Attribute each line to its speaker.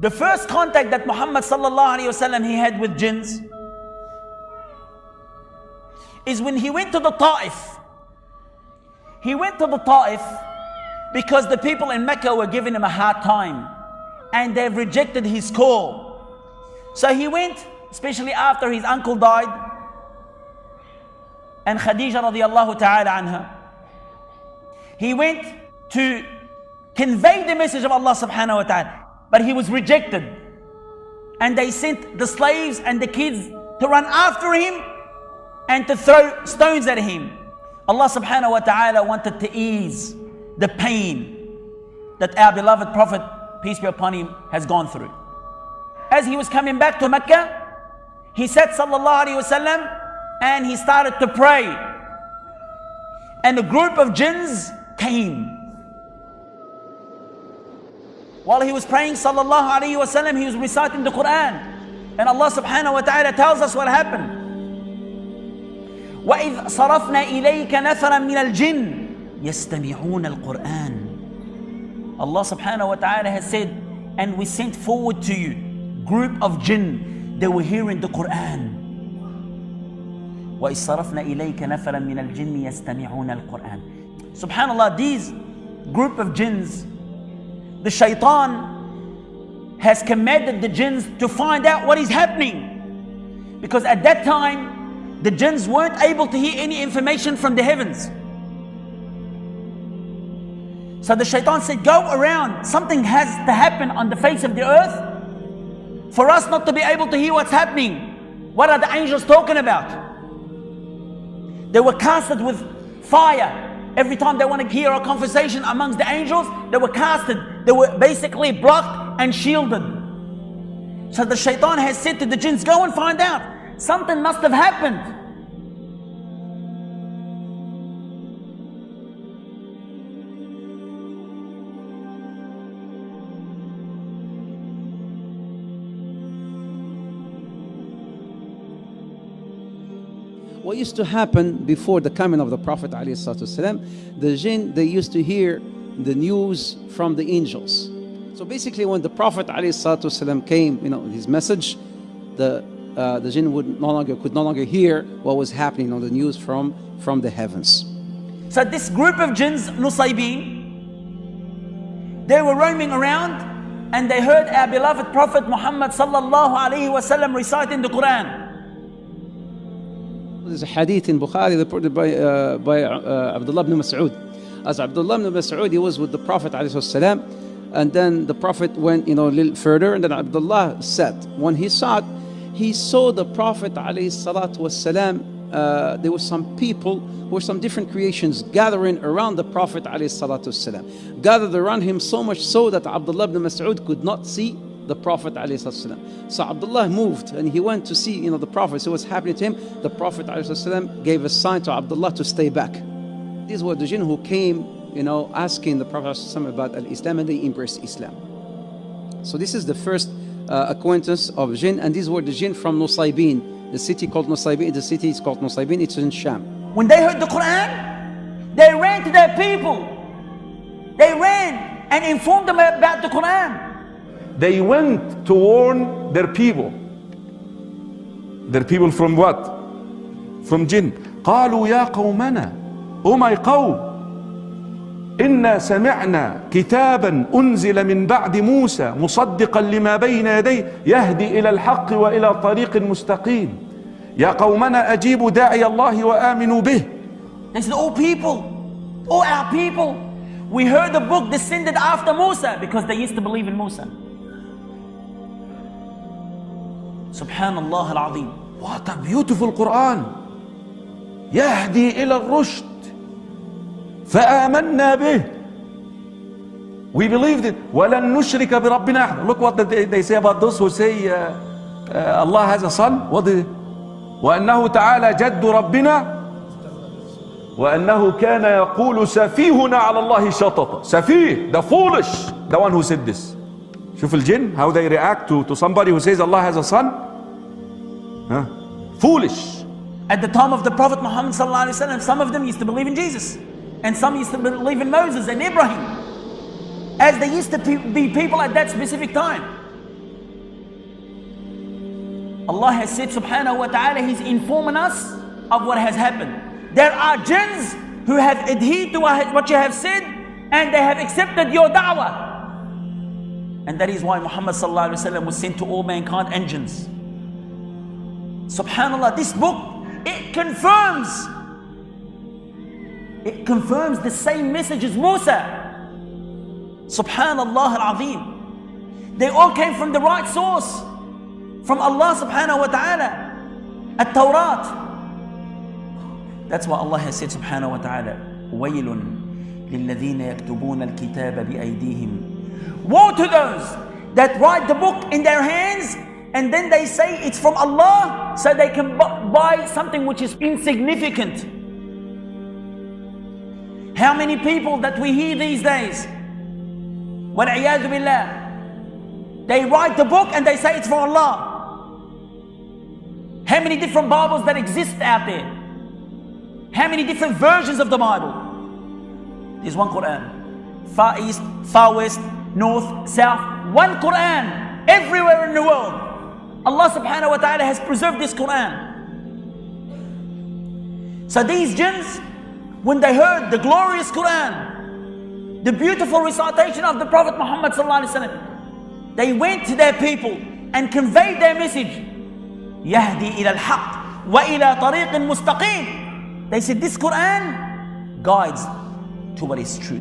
Speaker 1: The first contact that Muhammad sallallahu alaihi wasallam he had with jinns is when he went to the Ta'if. He went to the Ta'if because the people in Mecca were giving him a hard time and they've rejected his call. So he went, especially after his uncle died and Khadija radiallahu ta'ala anha. He went to convey the message of Allah subhanahu wa ta'ala, but he was rejected. And they sent the slaves and the kids to run after him and to throw stones at him. Allah subhanahu wa ta'ala wanted to ease the pain that our beloved Prophet, peace be upon him, has gone through. As he was coming back to Mecca, he said sallallahu alayhi wasallam, and he started to pray. And a group of jinns came. While he was praying sallallahu alayhi wasallam, he was reciting the Quran. And Allah subhanahu wa ta'ala tells us what happened. وَإِذْ صَرَفْنَا إِلَيْكَ نَفَرًا مِنَ الْجِنِّ يَسْتَمِعُونَ الْقُرْآنِ. Allah subhanahu wa ta'ala has said, and we sent forward to you group of jinn, they were hearing the Quran. وَإِذْ صَرَفْنَا إِلَيْكَ نَفَرًا مِنَ الْجِنِّ يَسْتَمِعُونَ الْقُرْآنِ. Subhanallah, these group of jinns, the shaitan has commanded the jinns to find out what is happening. Because at that time, the jinns weren't able to hear any information from the heavens. So the shaitan said, go around, something has to happen on the face of the earth for us not to be able to hear what's happening. What are the angels talking about? They were casted with fire. Every time they want to hear a conversation amongst the angels, they were casted. They were basically blocked and shielded. So the shaitan has said to the jinns, go and find out. Something must have happened.
Speaker 2: What used to happen before the coming of the Prophet ﷺ, the jinn, they used to hear the news from the angels. So basically when the Prophet ﷺ came, his message, the jinn could no longer hear what was happening on the news from the heavens.
Speaker 1: So this group of jinns, Nusaybin, they were roaming around and they heard our beloved Prophet Muhammad sallallahu alaihi wasallam reciting the Quran.
Speaker 2: There's a hadith in Bukhari reported by Abdullah ibn Mas'ud. As Abdullah ibn Mas'ud, he was with the Prophet ﷺ, and then the Prophet went a little further, and then Abdullah said, when he saw it, he saw the Prophet ﷺ, there were some people, or some different creations gathering around the Prophet ﷺ, gathered around him so much so that Abdullah ibn Mas'ud could not see the Prophet ﷺ. So Abdullah moved and he went to see the Prophet. So what's happening to him? The Prophet ﷺ gave a sign to Abdullah to stay back. These were the jinn who came asking the Prophet ﷺ about Islam, and they embraced Islam. So this is the first acquaintance of jinn, and these were the jinn from Nusaybin, the city called Nusaybin. The city is called Nusaybin, it's in Sham.
Speaker 1: When they heard the Quran, they ran to their people. They ran and informed them about the Quran.
Speaker 3: They went to warn their people. Their people from what? From jinn. قالوا يا قومنا, O my قوم, إنا سمعنا كتابا أنزل من بعد موسى مصدقا لما بين يديه يهدي إلى الحق وإلى طريق مستقيم يا قومنا أجيبوا داعي الله وآمنوا به.
Speaker 1: They said, oh people, oh our people, we heard the book descended after Musa, because they used to believe in Musa. Subhanallah al-Azim.
Speaker 3: What a beautiful Quran. يهدي إلى الرشد فآمنا به. We believed it. ولن نشرك بربنا أحد. Look what they say about those who say Allah has a son. What is it? وأنه تعالى جد ربنا وأنه كان يقول سفيهنا على الله شططا. سفيه, the foolish, the one who said this. شوف الجن, how they react to somebody who says Allah has a son. Foolish.
Speaker 1: At the time of the Prophet Muhammad sallallahu alaihi wasallam, some of them used to believe in Jesus, and some used to believe in Moses and Ibrahim, as they used to be people at that specific time. Allah has said subhanahu wa ta'ala, He's informing us of what has happened. There are jinns who have adhered to what you have said, and they have accepted your da'wah. And that is why Muhammad sallallahu alaihi wasallam was sent to all mankind and jinns. Subhanallah, this book, it confirms the same message as Musa. Subhanallah al-Azim. They all came from the right source, from Allah subhanahu wa ta'ala, at-Tawrat. That's why Allah has said subhanahu wa ta'ala, وَيْلٌ لِلَّذِينَ يَكْتُبُونَ الْكِتَابَ بِأَيْدِيهِمْ. Woe to those that write the book in their hands and then they say it's from Allah so they can buy something which is insignificant. How many people that we hear these days, وَالْعِيَاذُ بِاللَّهِ, they write the book and they say it's from Allah. How many different Bibles that exist out there? How many different versions of the Bible? There's one Quran. Far East, Far West, North, South. One Quran everywhere in the world. Allah subhanahu wa ta'ala has preserved this Quran. So these jinns, when they heard the glorious Quran, the beautiful recitation of the Prophet Muhammad sallallahu alaihi wasallam, they went to their people and conveyed their message. يهدي إلى الحق وإلى طريق مستقيم. They said this Quran guides to what is true.